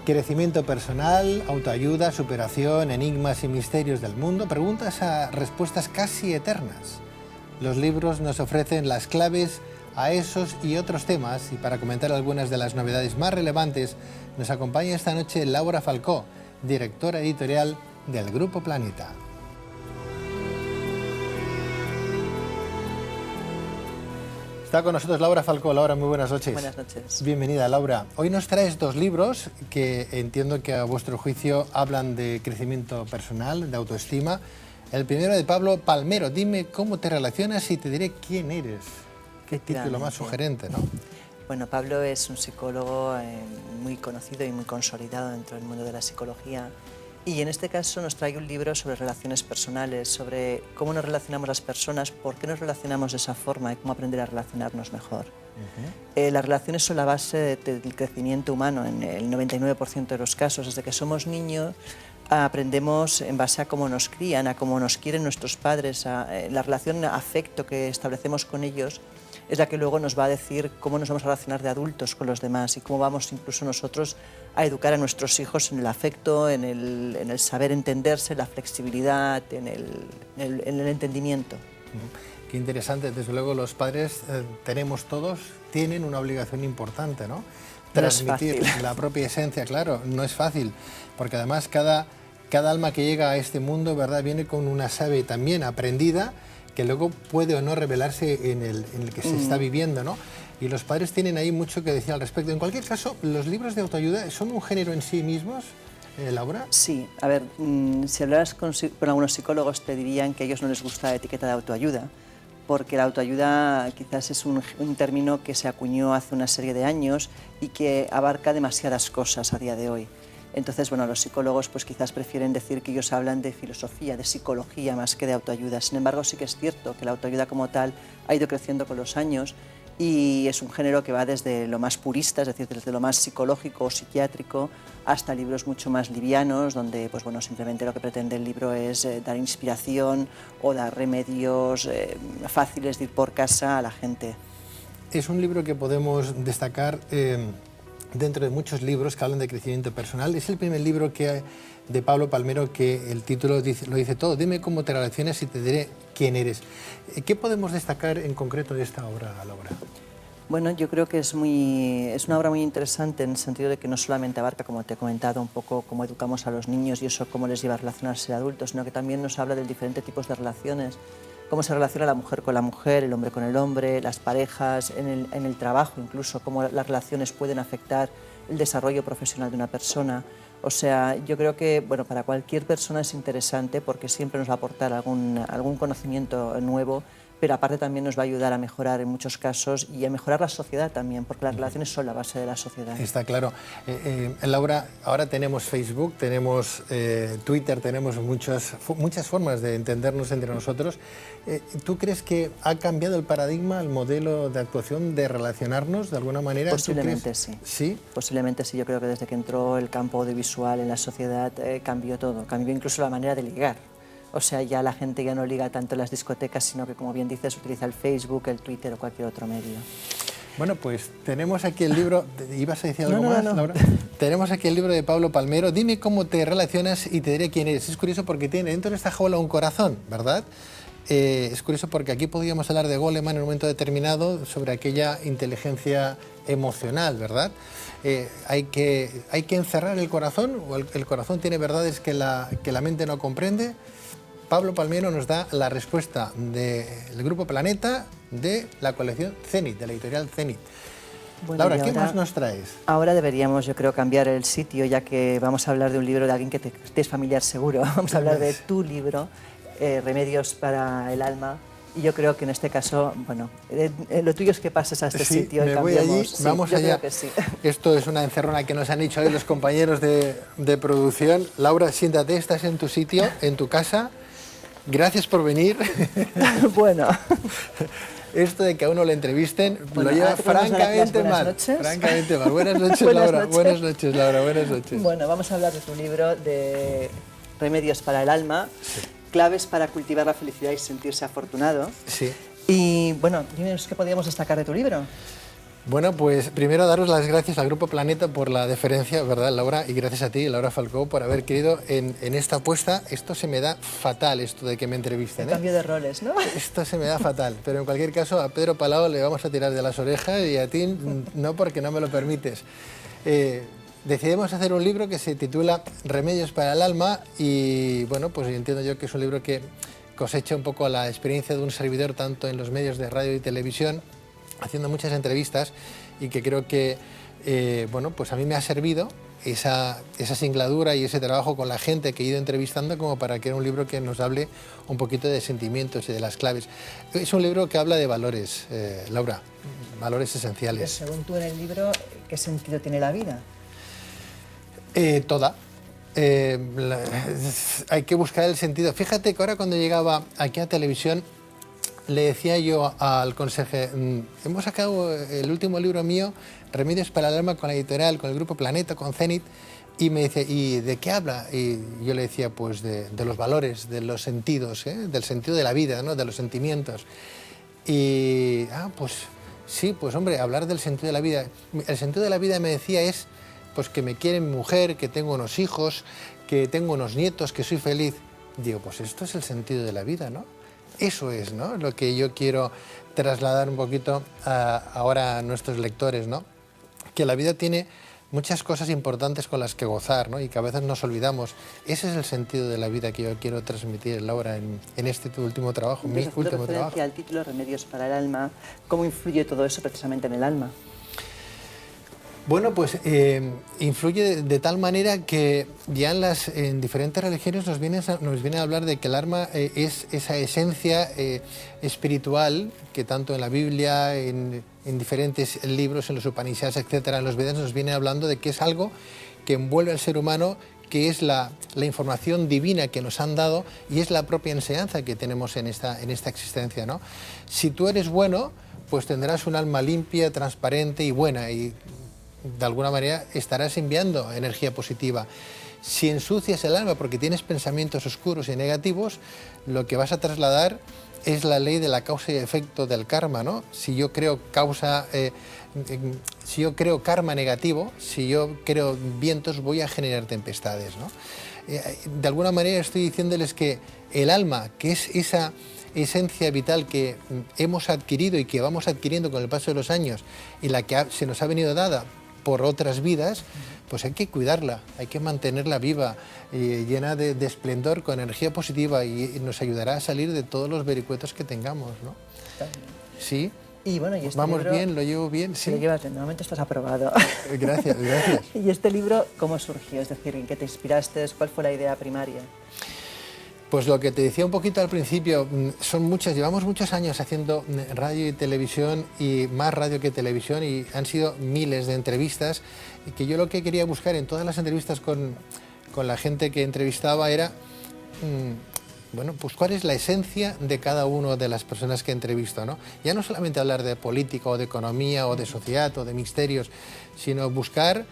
Crecimiento personal, autoayuda, superación, enigmas y misterios del mundo, preguntas a respuestas casi eternas. Los libros nos ofrecen las claves a esos y otros temas, y para comentar algunas de las novedades más relevantes nos acompaña esta noche Laura Falcó, directora editorial del Grupo Planeta. Está con nosotros Laura Falcó. Laura, muy buenas noches. Buenas noches. Bienvenida, Laura. Hoy nos traes dos libros que entiendo que a vuestro juicio hablan de crecimiento personal, de autoestima. El primero de Pablo Palmero, Dime cómo te relacionas y te diré quién eres. Qué título más sugerente, ¿no? Bueno, Pablo es un psicólogo muy conocido y muy consolidado dentro del mundo de la psicología. Y en este caso nos trae un libro sobre relaciones personales, sobre cómo nos relacionamos las personas, por qué nos relacionamos de esa forma y cómo aprender a relacionarnos mejor. Las relaciones son la base del crecimiento humano en el 99% de los casos. Desde que somos niños aprendemos en base a cómo nos crían, a cómo nos quieren nuestros padres, la relación afecto que establecemos con ellos es la que luego nos va a decir cómo nos vamos a relacionar de adultos con los demás y cómo vamos incluso nosotros a educar a nuestros hijos en el afecto, en el saber entenderse, la flexibilidad, en el entendimiento. Qué interesante. Desde luego los padres tienen una obligación importante, ¿no? Transmitir la propia esencia, claro, no es fácil, porque además cada alma que llega a este mundo, ¿verdad?, viene con una savia también aprendida, que luego puede o no revelarse en el que se está viviendo, ¿no? Y los padres tienen ahí mucho que decir al respecto. En cualquier caso, ¿los libros de autoayuda son un género en sí mismos, Laura? Sí, a ver, si hablaras con algunos psicólogos te dirían que a ellos no les gusta la etiqueta de autoayuda, porque la autoayuda quizás es un término que se acuñó hace una serie de años y que abarca demasiadas cosas a día de hoy. Entonces, bueno, los psicólogos pues quizás prefieren decir que ellos hablan de filosofía, de psicología más que de autoayuda. Sin embargo, sí que es cierto que la autoayuda como tal ha ido creciendo con los años y es un género que va desde lo más purista, es decir, desde lo más psicológico o psiquiátrico, hasta libros mucho más livianos, donde pues, bueno, simplemente lo que pretende el libro es dar inspiración o dar remedios fáciles de ir por casa a la gente. Es un libro que podemos destacar dentro de muchos libros que hablan de crecimiento personal. Es el primer libro de Pablo Palmero que el título lo dice todo. Dime cómo te relacionas y te diré quién eres. ¿Qué podemos destacar en concreto de esta obra, Laura? Bueno, yo creo que es una obra muy interesante en el sentido de que no solamente abarca, como te he comentado, un poco cómo educamos a los niños y eso cómo les lleva a relacionarse de adultos, sino que también nos habla de diferentes tipos de relaciones, cómo se relaciona la mujer con la mujer, el hombre con el hombre, las parejas, en el trabajo incluso, cómo las relaciones pueden afectar el desarrollo profesional de una persona. O sea, yo creo que bueno, para cualquier persona es interesante porque siempre nos va a aportar algún conocimiento nuevo, pero aparte también nos va a ayudar a mejorar en muchos casos y a mejorar la sociedad también, porque las relaciones son la base de la sociedad. Está claro. Laura, ahora tenemos Facebook, tenemos Twitter, tenemos muchas formas de entendernos entre nosotros. ¿Tú crees que ha cambiado el paradigma, el modelo de actuación, de relacionarnos de alguna manera? Posiblemente sí. ¿Sí? Posiblemente sí. Yo creo que desde que entró el campo audiovisual en la sociedad cambió todo, cambió incluso la manera de ligar. O sea, ya la gente ya no liga tanto en las discotecas, sino que, como bien dices, utiliza el Facebook, el Twitter o cualquier otro medio. Bueno, pues tenemos aquí el libro. ¿Ibas a decir algo más, no. Laura? Tenemos aquí el libro de Pablo Palmero. Dime cómo te relacionas y te diré quién eres. Es curioso porque tiene dentro de esta jaula un corazón, ¿verdad? Es curioso porque aquí podríamos hablar de Goleman en un momento determinado sobre aquella inteligencia emocional, ¿verdad? Hay que encerrar el corazón, o el corazón tiene verdades que la mente no comprende. Pablo Palmero nos da la respuesta del Grupo Planeta de la colección Zenit, de la editorial Zenit. Bueno, Laura, ¿qué más nos traes? Ahora deberíamos, yo creo, cambiar el sitio, ya que vamos a hablar de un libro de alguien que te es familiar seguro. Vamos a hablar de tu libro, Remedios para el alma. Y yo creo que en este caso, bueno, lo tuyo es que pases a este sitio y cambiemos. Voy allí, sí, vamos allá. Creo que sí. Esto es una encerrona que nos han hecho hoy los compañeros de producción. Laura, siéntate, estás en tu sitio, en tu casa. Gracias por venir. Bueno. Esto de que a uno le entrevisten lo lleva francamente mal. Francamente mal. Buenas noches, Laura. Buenas noches, Laura. Buenas noches. Bueno, vamos a hablar de tu libro de Remedios para el alma, sí. Claves para cultivar la felicidad y sentirse afortunado. Sí. Y bueno, dime qué podríamos destacar de tu libro. Bueno, pues primero daros las gracias al Grupo Planeta por la deferencia, ¿verdad, Laura? Y gracias a ti, Laura Falcó, por haber querido en esta apuesta. Esto se me da fatal, esto de que me entrevisten. El cambio de roles, ¿no? Esto se me da fatal, pero en cualquier caso a Pedro Palao le vamos a tirar de las orejas y a ti no, porque no me lo permites. Decidimos hacer un libro que se titula Remedios para el alma y bueno, pues entiendo yo que es un libro que cosecha un poco la experiencia de un servidor tanto en los medios de radio y televisión, haciendo muchas entrevistas y que creo que bueno, pues a mí me ha servido esa singladura y ese trabajo con la gente que he ido entrevistando como para que era un libro que nos hable un poquito de sentimientos y de las claves. Es un libro que habla de valores, Laura, valores esenciales. Pues según tú en el libro, ¿qué sentido tiene la vida? Toda. Hay que buscar el sentido. Fíjate que ahora cuando llegaba aquí a televisión le decía yo al consejero, hemos sacado el último libro mío, Remedios para el alma, con la editorial, con el Grupo Planeta, con Zenit, y me dice, ¿y de qué habla? Y yo le decía, pues de los valores, de los sentidos, del sentido de la vida, ¿no? De los sentimientos. Y, pues sí, pues hombre, hablar del sentido de la vida. El sentido de la vida, me decía, es pues que me quiere mi mujer, que tengo unos hijos, que tengo unos nietos, que soy feliz. Digo, pues esto es el sentido de la vida, ¿no? Eso es, ¿no?, lo que yo quiero trasladar un poquito ahora a nuestros lectores, ¿no? Que la vida tiene muchas cosas importantes con las que gozar, ¿no? Y que a veces nos olvidamos. Ese es el sentido de la vida que yo quiero transmitir, Laura, en este tu último trabajo, mi último trabajo. Al título Remedios para el alma, ¿cómo influye todo eso precisamente en el alma? Bueno, pues influye de tal manera que ya en diferentes religiones nos vienen a hablar de que el alma es esa esencia espiritual que tanto en la Biblia, en diferentes libros, en los Upanishads, etcétera, en los Vedas nos viene hablando de que es algo que envuelve al ser humano, que es la información divina que nos han dado y es la propia enseñanza que tenemos en esta existencia, ¿no? Si tú eres bueno, pues tendrás un alma limpia, transparente y buena, y de alguna manera estarás enviando energía positiva. Si ensucias el alma porque tienes pensamientos oscuros y negativos, lo que vas a trasladar es la ley de la causa y efecto del karma, ¿no? Si yo creo si yo creo karma negativo, si yo creo vientos, voy a generar tempestades, ¿no? De alguna manera estoy diciéndoles que el alma, que es esa esencia vital que hemos adquirido y que vamos adquiriendo con el paso de los años y la que se nos ha venido dada por otras vidas, pues hay que cuidarla, hay que mantenerla viva, llena de esplendor, con energía positiva, y nos ayudará a salir de todos los vericuetos que tengamos, ¿no? Sí. Y bueno, ¿y este ¿Vamos libro, bien? ¿Lo llevo bien? Sí. Lo llevas bien, de momento estás aprobado. Gracias, gracias. ¿Y este libro cómo surgió? Es decir, ¿en qué te inspiraste? ¿Cuál fue la idea primaria? Pues lo que te decía un poquito al principio, llevamos muchos años haciendo radio y televisión, y más radio que televisión, y han sido miles de entrevistas, y que yo lo que quería buscar en todas las entrevistas con la gente que entrevistaba era, bueno, pues cuál es la esencia de cada una de las personas que entrevisto, ¿no? Ya no solamente hablar de política o de economía o de sociedad o de misterios, sino buscar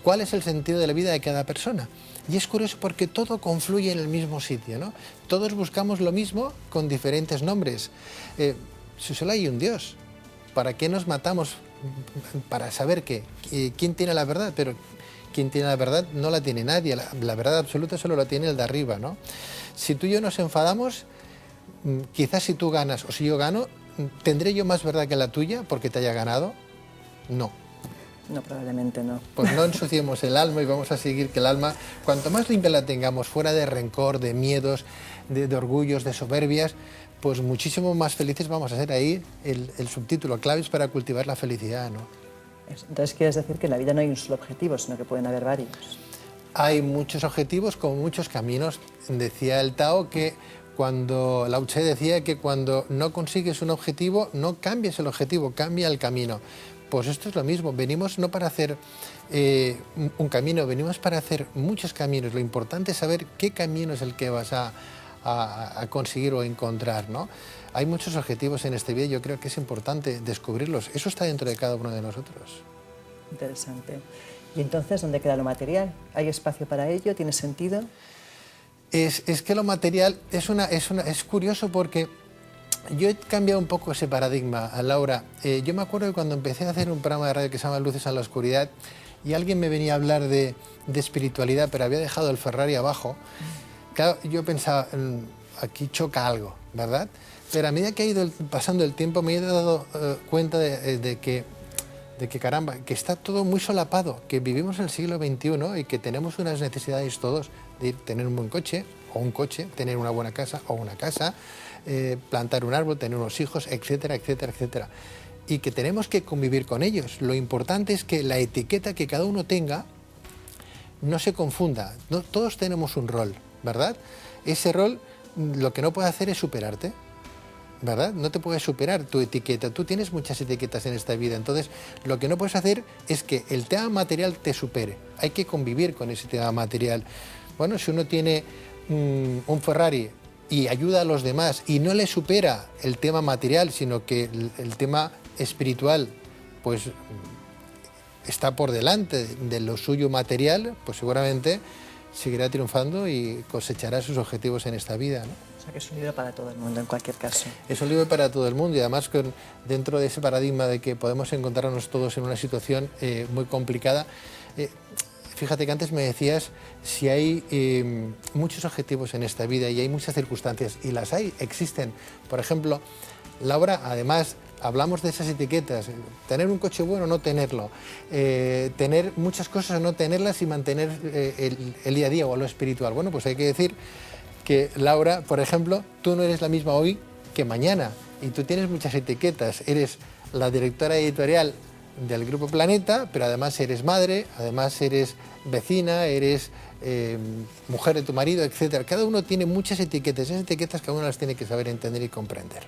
cuál es el sentido de la vida de cada persona. Y es curioso porque todo confluye en el mismo sitio, ¿no? Todos buscamos lo mismo con diferentes nombres. Si solo hay un Dios, ¿para qué nos matamos? Para saber quién tiene la verdad, pero quien tiene la verdad no la tiene nadie, la verdad absoluta solo la tiene el de arriba, ¿no? Si tú y yo nos enfadamos, quizás si tú ganas o si yo gano, ¿tendré yo más verdad que la tuya porque te haya ganado? No. No, probablemente no. Pues no ensuciemos el alma y vamos a seguir que el alma, cuanto más limpia la tengamos, fuera de rencor, de miedos, de orgullos, de soberbias, pues muchísimo más felices vamos a ser. Ahí el subtítulo, claves para cultivar la felicidad, ¿no? Entonces quieres decir que en la vida no hay un solo objetivo, sino que pueden haber varios. Hay muchos objetivos como muchos caminos. Decía el Tao que Lao Tse decía que cuando no consigues un objetivo, no cambies el objetivo, cambia el camino. Pues esto es lo mismo, venimos no para hacer un camino, venimos para hacer muchos caminos. Lo importante es saber qué camino es el que vas a conseguir o encontrar, ¿no? Hay muchos objetivos en este vida y yo creo que es importante descubrirlos. Eso está dentro de cada uno de nosotros. Interesante. ¿Y entonces dónde queda lo material? ¿Hay espacio para ello? ¿Tiene sentido? Es que lo material es curioso porque Yo he cambiado un poco ese paradigma, Laura. Yo me acuerdo que cuando empecé a hacer un programa de radio que se llama Luces a la Oscuridad y alguien me venía a hablar de espiritualidad, pero había dejado el Ferrari abajo, claro, yo pensaba, aquí choca algo, ¿verdad? Pero a medida que ha ido pasando el tiempo me he dado cuenta de que caramba, que está todo muy solapado, que vivimos el siglo XXI y que tenemos unas necesidades todos de tener un buen coche, o un coche, tener una buena casa o una casa, plantar un árbol, tener unos hijos, etcétera, etcétera, etcétera. Y que tenemos que convivir con ellos. Lo importante es que la etiqueta que cada uno tenga no se confunda. No, todos tenemos un rol, ¿verdad? Ese rol lo que no puede hacer es superarte, ¿verdad? No te puedes superar tu etiqueta. Tú tienes muchas etiquetas en esta vida. Entonces, lo que no puedes hacer es que el tema material te supere. Hay que convivir con ese tema material. Bueno, si uno tiene un Ferrari y ayuda a los demás y no le supera el tema material, sino que el tema espiritual, pues está por delante de lo suyo material, pues seguramente seguirá triunfando y cosechará sus objetivos en esta vida, ¿no? O sea que es un libro para todo el mundo, en cualquier caso. Es un libro para todo el mundo y además dentro de ese paradigma de que podemos encontrarnos todos en una situación muy complicada. Fíjate que antes me decías si hay muchos objetivos en esta vida y hay muchas circunstancias, y las hay, existen. Por ejemplo, Laura, además, hablamos de esas etiquetas, tener un coche bueno o no tenerlo, tener muchas cosas o no tenerlas y mantener el día a día o lo espiritual. Bueno, pues hay que decir que, Laura, por ejemplo, tú no eres la misma hoy que mañana y tú tienes muchas etiquetas. Eres la directora editorial del Grupo Planeta, pero además eres madre, además eres vecina, eres mujer de tu marido, etc. Cada uno tiene muchas etiquetas. Esas etiquetas cada uno las tiene que saber entender y comprender.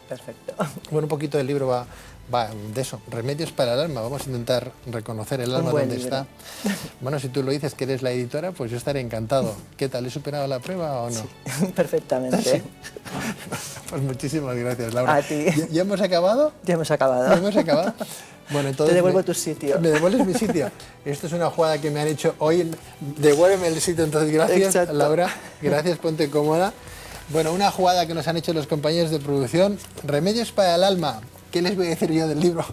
Perfecto. Bueno, un poquito del libro va de eso, remedios para el alma. Vamos a intentar reconocer el alma donde está. Bueno, si tú lo dices que eres la editora, pues yo estaré encantado. ¿Qué tal? ¿He superado la prueba o no? Sí, perfectamente. ¿Sí? Pues muchísimas gracias, Laura. A ti. ¿Ya hemos acabado? Ya hemos acabado. ¿Ya hemos acabado? Bueno, entonces te devuelvo tu sitio. ¿Me devuelves mi sitio? Esto es una jugada que me han hecho hoy. Devuélveme el sitio, entonces gracias. Exacto. Laura. Gracias, ponte cómoda. Bueno, una jugada que nos han hecho los compañeros de producción. Remedios para el alma. ¿Qué les voy a decir yo del libro?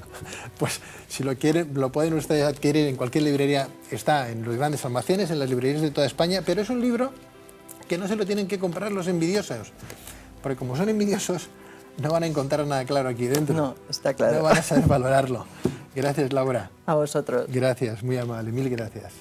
Pues si lo quieren, lo pueden ustedes adquirir en cualquier librería. Está en los grandes almacenes, en las librerías de toda España, pero es un libro que no se lo tienen que comprar los envidiosos. Porque como son envidiosos, no van a encontrar nada claro aquí dentro. No, está claro. No van a saber valorarlo. Gracias, Laura. A vosotros. Gracias, muy amable. Mil gracias.